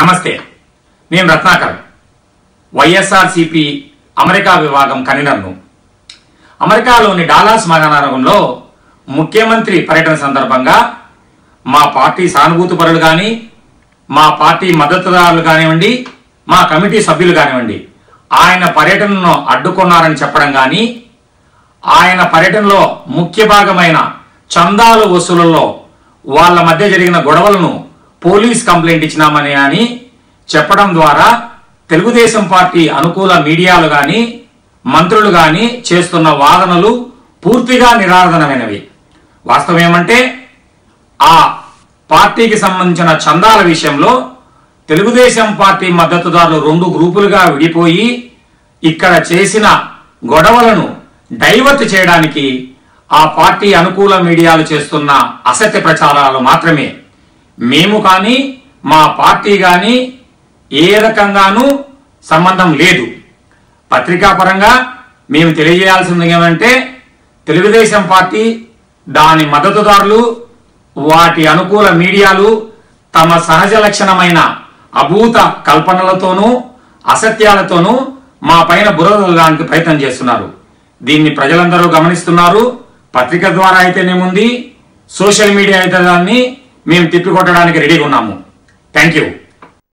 నమస్తే, నేను రత్నాకర్, వైఎస్ఆర్సీపీ అమెరికా విభాగం కన్వీనర్ను. అమెరికాలోని డాలాస్ మహానగరంలో ముఖ్యమంత్రి పర్యటన సందర్భంగా మా పార్టీ సానుభూతి పరులు కానీ, మా పార్టీ మద్దతుదారులు కానివ్వండి, మా కమిటీ సభ్యులు కానివ్వండి, ఆయన పర్యటనను అడ్డుకున్నారని చెప్పడం కానీ, ఆయన పర్యటనలో ముఖ్య భాగమైన చందాల వసూలులో వాళ్ళ మధ్య జరిగిన గొడవలను పోలీస్ కంప్లైంట్ ఇచ్చినామని అని చెప్పడం ద్వారా తెలుగుదేశం పార్టీ అనుకూల మీడియాలు కానీ మంత్రులు కానీ చేస్తున్న వాదనలు పూర్తిగా నిరాధారమైనవి. వాస్తవం ఏమంటే ఆ పార్టీకి సంబంధించిన చందాల విషయంలో తెలుగుదేశం పార్టీ మద్దతుదారులు రెండు గ్రూపులుగా విడిపోయి ఇక్కడ చేసిన గొడవలను డైవర్ట్ చేయడానికి ఆ పార్టీ అనుకూల మీడియాలు చేస్తున్న అసత్య ప్రచారాలు మాత్రమే. మేము కానీ మా పార్టీ కానీ ఏ రకంగానూ సంబంధం లేదు. పత్రికాపరంగా మేము తెలియజేయాల్సింది ఏమంటే తెలుగుదేశం పార్టీ, దాని మద్దతుదారులు, వాటి అనుకూల మీడియాలు తమ సహజ లక్షణమైన అభూత కల్పనలతోనూ అసత్యాలతోనూ మా పైన బురదడానికి ప్రయత్నం చేస్తున్నారు. దీన్ని ప్రజలందరూ గమనిస్తున్నారు. పత్రిక ద్వారా అయితేనేముంది, సోషల్ మీడియా అయితే దాన్ని మేము తిప్పికొట్టడానికి రెడీగా ఉన్నాము. Thank you.